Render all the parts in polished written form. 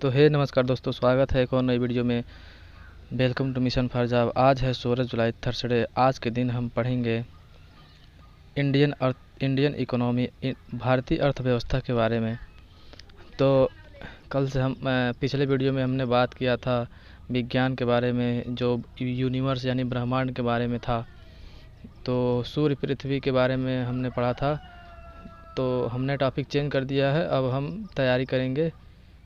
तो हे नमस्कार दोस्तों, स्वागत है एक और नई वीडियो में। Welcome to mission for job. आज है 16 जुलाई थर्सडे। आज के दिन हम पढ़ेंगे इंडियन इकोनॉमी, भारतीय अर्थव्यवस्था के बारे में। तो कल से हम पिछले वीडियो में हमने बात किया था विज्ञान के बारे में, जो यूनिवर्स यानी ब्रह्मांड के बारे में था। तो सूर्य पृथ्वी के बारे में हमने पढ़ा था। तो हमने टॉपिक चेंज कर दिया है। अब हम तैयारी करेंगे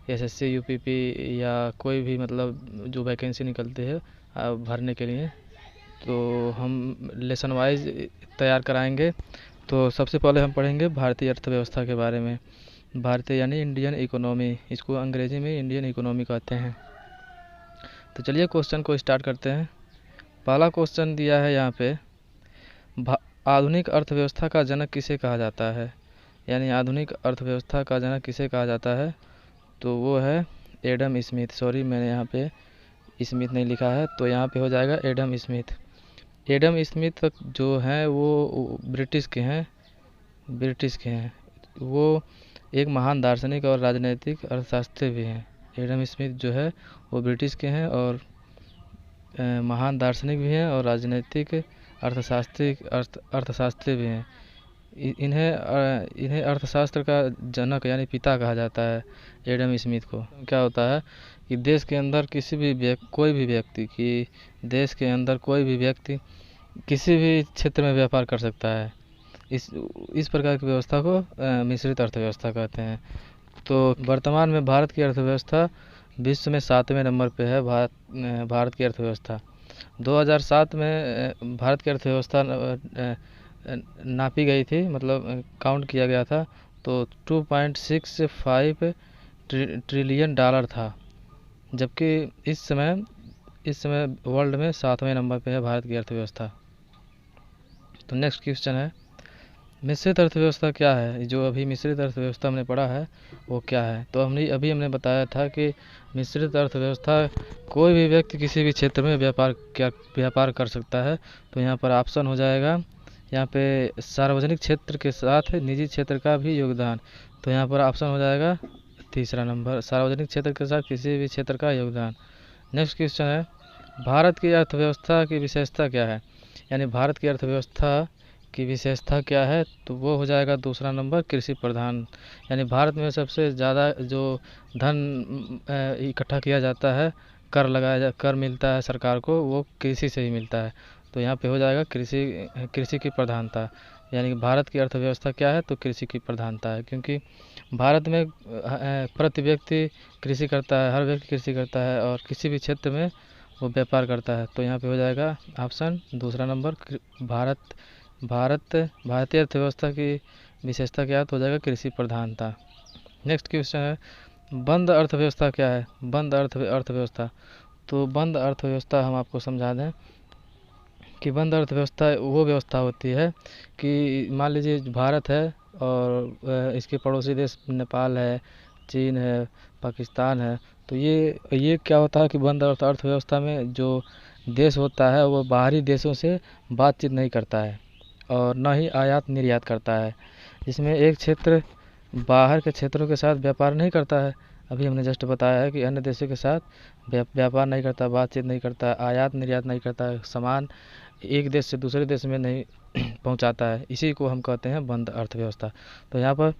एसएससी, यूपीपी या कोई भी मतलब जो वैकेंसी निकलती है भरने के लिए। तो हम लेसन वाइज तैयार कराएंगे। तो सबसे पहले हम पढ़ेंगे भारतीय अर्थव्यवस्था के बारे में। भारतीय यानी इंडियन इकोनॉमी, इसको अंग्रेजी में इंडियन इकोनॉमी कहते हैं। तो चलिए क्वेश्चन को स्टार्ट करते हैं। पहला क्वेश्चन दिया है यहाँ पे, आधुनिक अर्थव्यवस्था का जनक किसे कहा जाता है? यानी आधुनिक अर्थव्यवस्था का जनक किसे कहा जाता है? तो वो है एडम स्मिथ। सॉरी, मैंने यहाँ पे स्मिथ नहीं लिखा है, तो यहाँ पे हो जाएगा एडम स्मिथ। एडम स्मिथ जो हैं वो ब्रिटिश के हैं। वो एक महान दार्शनिक और राजनीतिक अर्थशास्त्री भी हैं। एडम स्मिथ जो है वो ब्रिटिश के हैं और महान दार्शनिक भी हैं और राजनीतिक अर्थशास्त्री भी हैं। इन्हें अर्थशास्त्र का जनक यानी पिता कहा जाता है एडम स्मिथ को। क्या होता है कि देश के अंदर कोई भी व्यक्ति किसी भी क्षेत्र में व्यापार कर सकता है। इस प्रकार की व्यवस्था को मिश्रित अर्थव्यवस्था कहते हैं। तो वर्तमान में भारत की अर्थव्यवस्था विश्व में 7वें नंबर पे है। भारत की अर्थव्यवस्था 2007 में भारत की अर्थव्यवस्था नापी गई थी, मतलब काउंट किया गया था। तो 2.65 ट्रिलियन डॉलर था, जबकि इस समय वर्ल्ड में 7वें नंबर पे है भारत की अर्थव्यवस्था। तो नेक्स्ट क्वेश्चन है, मिश्रित अर्थव्यवस्था क्या है? जो अभी मिश्रित अर्थव्यवस्था हमने पढ़ा है वो क्या है? तो हमने बताया था कि मिश्रित अर्थव्यवस्था कोई भी व्यक्ति किसी भी क्षेत्र में व्यापार कर सकता है। तो यहाँ पर ऑप्शन हो जाएगा, यहाँ पे सार्वजनिक क्षेत्र के साथ निजी क्षेत्र का भी योगदान। तो यहाँ पर ऑप्शन हो जाएगा तीसरा नंबर, सार्वजनिक क्षेत्र के साथ किसी भी क्षेत्र का योगदान। नेक्स्ट क्वेश्चन है, भारत की अर्थव्यवस्था की विशेषता क्या है? यानी भारत की अर्थव्यवस्था की विशेषता क्या है? तो वो हो जाएगा दूसरा नंबर, कृषि प्रधान। यानी भारत में सबसे ज़्यादा जो धन इकट्ठा किया जाता है, कर मिलता है सरकार को, वो कृषि से ही मिलता है। तो यहाँ पे हो जाएगा कृषि की प्रधानता। यानी कि भारत की अर्थव्यवस्था क्या है? तो कृषि की प्रधानता है, क्योंकि भारत में प्रति व्यक्ति कृषि करता है, हर व्यक्ति कृषि करता है और किसी भी क्षेत्र में वो व्यापार करता है। तो यहाँ पे हो जाएगा ऑप्शन दूसरा नंबर, भारतीय अर्थव्यवस्था की विशेषता क्या है? तो हो जाएगा कृषि प्रधानता। नेक्स्ट क्वेश्चन है, बंद अर्थव्यवस्था क्या है? बंद अर्थव्यवस्था, तो बंद अर्थव्यवस्था हम आपको समझा दें कि बंद अर्थव्यवस्था वो व्यवस्था होती है कि मान लीजिए भारत है और इसके पड़ोसी देश नेपाल है, चीन है, पाकिस्तान है। तो ये क्या होता है कि बंद अर्थव्यवस्था में जो देश होता है वो बाहरी देशों से बातचीत नहीं करता है और न ही आयात निर्यात करता है। इसमें एक क्षेत्र बाहर के क्षेत्रों के साथ व्यापार नहीं करता है। अभी हमने जस्ट बताया है कि अन्य देशों के साथ व्यापार नहीं करता, बातचीत नहीं करता, आयात निर्यात नहीं करता है, सामान एक देश से दूसरे देश में नहीं पहुंचाता है। इसी को हम कहते हैं बंद अर्थव्यवस्था। तो यहाँ पर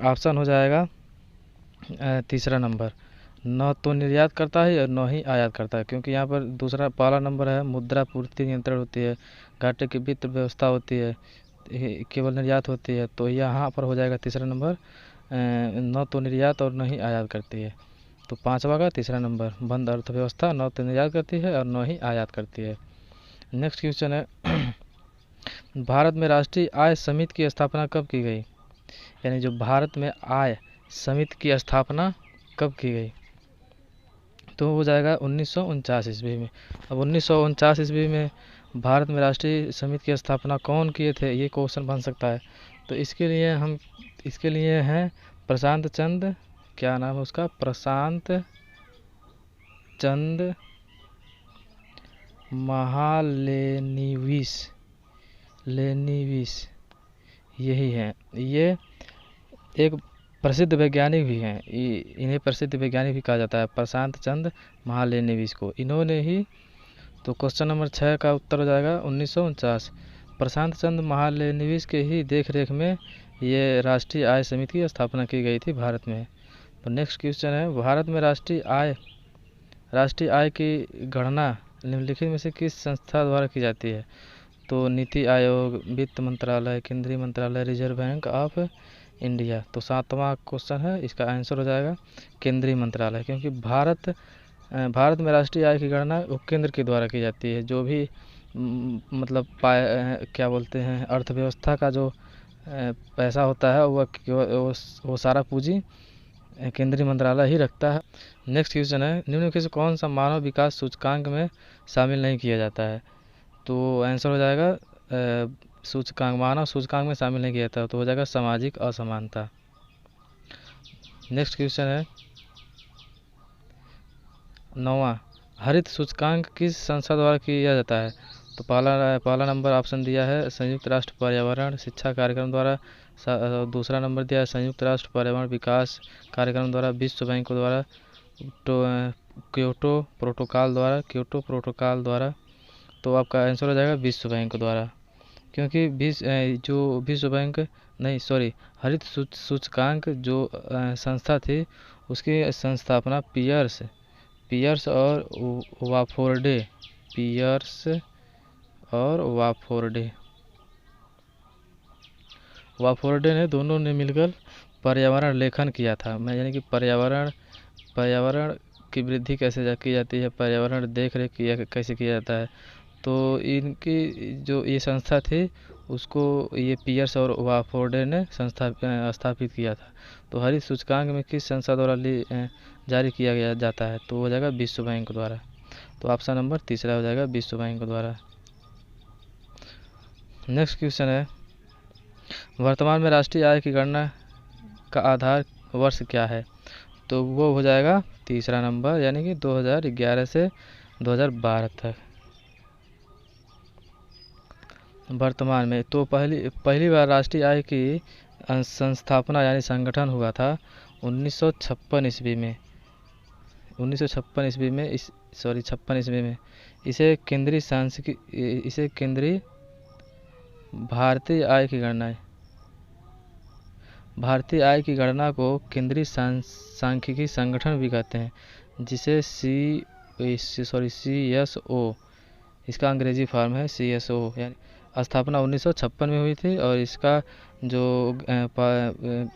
ऑप्शन हो जाएगा तीसरा नंबर, न तो निर्यात करता है और न ही आयात करता है, क्योंकि यहाँ पर पहला नंबर है मुद्रा पूर्ति नियंत्रण होती है, घाटे की वित्त व्यवस्था होती है, केवल निर्यात होती है। तो यहाँ पर हो जाएगा तीसरा नंबर, न तो निर्यात और न ही आयात करती है। तो पांचवा का तीसरा नंबर, बंद अर्थव्यवस्था न तो निर्यात करती है और न ही आयात करती है। नेक्स्ट क्वेश्चन है, भारत में राष्ट्रीय आय समिति की स्थापना कब की गई? यानी जो भारत में आय समिति की स्थापना कब की गई? तो हो जाएगा 1949 ईस्वी में। अब 1949 ईस्वी में भारत में राष्ट्रीय समिति की स्थापना कौन किए थे, ये क्वेश्चन बन सकता है। तो इसके लिए हैं प्रशांत चंद्र, क्या नाम है उसका, प्रशांत चंद्र महालेनिविस, यही है। ये एक प्रसिद्ध वैज्ञानिक भी हैं, इन्हें प्रसिद्ध वैज्ञानिक भी कहा जाता है, प्रशांत चंद्र महालेनोविस को, इन्होंने ही। तो क्वेश्चन नंबर 6 का उत्तर हो जाएगा 1949। प्रशांत चंद्र महालेनोविस के ही देख रेख में ये राष्ट्रीय आय समिति की स्थापना की गई थी भारत में। तो नेक्स्ट क्वेश्चन है, भारत में राष्ट्रीय आय की गणना निम्नलिखित में से किस संस्था द्वारा की जाती है? तो नीति आयोग, वित्त मंत्रालय, केंद्रीय मंत्रालय, रिजर्व बैंक ऑफ इंडिया। तो 7वां क्वेश्चन है, इसका आंसर हो जाएगा केंद्रीय मंत्रालय, क्योंकि भारत में राष्ट्रीय आय की गणना उपकेंद्र के द्वारा की जाती है। जो भी मतलब क्या बोलते हैं, अर्थव्यवस्था का जो पैसा होता है वो सारा पूंजी केंद्रीय मंत्रालय ही रखता है। नेक्स्ट क्वेश्चन है, निम्नलिखित से कौन सा मानव विकास सूचकांक में शामिल नहीं किया जाता है? तो आंसर हो जाएगा मानव सूचकांक में शामिल नहीं किया जाता, तो हो जाएगा सामाजिक असमानता। नेक्स्ट क्वेश्चन है 9वां, हरित सूचकांक किस संस्था द्वारा किया जाता है? तो पहला नंबर ऑप्शन दिया है संयुक्त राष्ट्र पर्यावरण शिक्षा कार्यक्रम द्वारा, दूसरा नंबर दिया है संयुक्त राष्ट्र पर्यावरण विकास कार्यक्रम द्वारा, विश्व बैंक द्वारा, क्योटो प्रोटोकॉल द्वारा। तो आपका आंसर हो जाएगा विश्व बैंक द्वारा, क्योंकि हरित सूचकांक जो संस्था थी उसकी संस्थापना पियर्स और वाफोर्डे ने दोनों ने मिलकर पर्यावरण लेखन किया था। यानी कि पर्यावरण की वृद्धि कैसे की जाती है, पर्यावरण देख रेख कैसे किया जाता है। तो इनकी जो ये संस्था थी उसको ये पियर्स और वाफोर्डे ने स्थापित किया था। तो हरित सूचकांक में किस संस्था द्वारा जारी किया जाता है? तो हो जाएगा विश्व बैंक द्वारा। तो ऑप्शन नंबर तीसरा हो जाएगा विश्व बैंक द्वारा। नेक्स्ट क्वेश्चन है, वर्तमान में राष्ट्रीय आय की गणना का आधार वर्ष क्या है? तो वो हो जाएगा तीसरा नंबर, यानी कि 2011 से 2012 तक वर्तमान में। तो पहली बार राष्ट्रीय आय की संस्थापना यानी संगठन हुआ था 1956 ईस्वी में। 1956 ईस्वी में 56 ईस्वी में इसे केंद्रीय भारतीय आय की गणना को केंद्रीय सांख्यिकी संगठन भी कहते हैं, जिसे CSO इसका अंग्रेजी फॉर्म है CSO। यानी स्थापना 1956 में हुई थी और इसका जो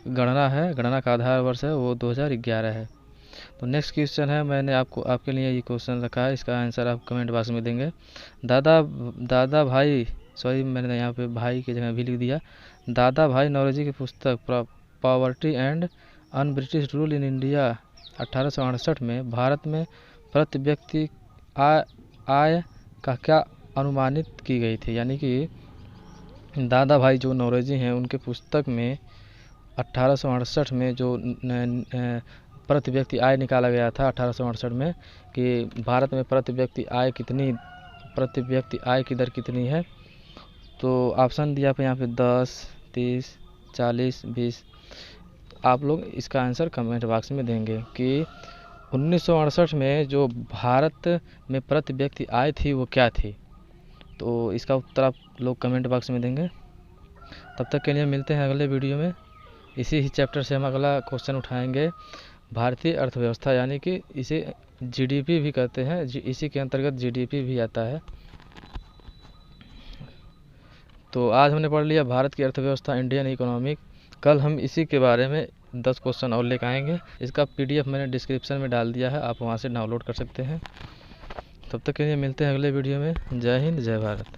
गणना का आधार वर्ष है वो 2011 है। तो नेक्स्ट क्वेश्चन है, मैंने आपके लिए ये क्वेश्चन रखा है, इसका आंसर आप कमेंट बॉक्स में देंगे। मैंने यहाँ पे भाई की जगह भी लिख दिया। दादा भाई नौरोजी की पुस्तक poverty and un British rule in India 1868 में भारत में प्रति व्यक्ति आय का क्या अनुमानित की गई थी? यानी कि दादा भाई जो नौरोजी हैं उनके पुस्तक में 1868 में जो प्रति व्यक्ति आय निकाला गया था 1868 में कि भारत में प्रति व्यक्ति आय की दर कितनी है। तो ऑप्शन दिया पे यहाँ पे 10, 30, 40, 20। आप लोग इसका आंसर कमेंट बॉक्स में देंगे कि 1968 में जो भारत में प्रति व्यक्ति आय थी वो क्या थी। तो इसका उत्तर आप लोग कमेंट बॉक्स में देंगे। तब तक के लिए मिलते हैं अगले वीडियो में। इसी ही चैप्टर से हम अगला क्वेश्चन उठाएंगे, भारतीय अर्थव्यवस्था, यानी कि इसे GDP भी कहते हैं, इसी के अंतर्गत GDP भी आता है। तो आज हमने पढ़ लिया भारत की अर्थव्यवस्था, इंडियन इकोनॉमिक। कल हम इसी के बारे में 10 क्वेश्चन और लेकर आएंगे। इसका PDF मैंने डिस्क्रिप्शन में डाल दिया है, आप वहां से डाउनलोड कर सकते हैं। तब तक के लिए मिलते हैं अगले वीडियो में। जय हिंद, जय भारत।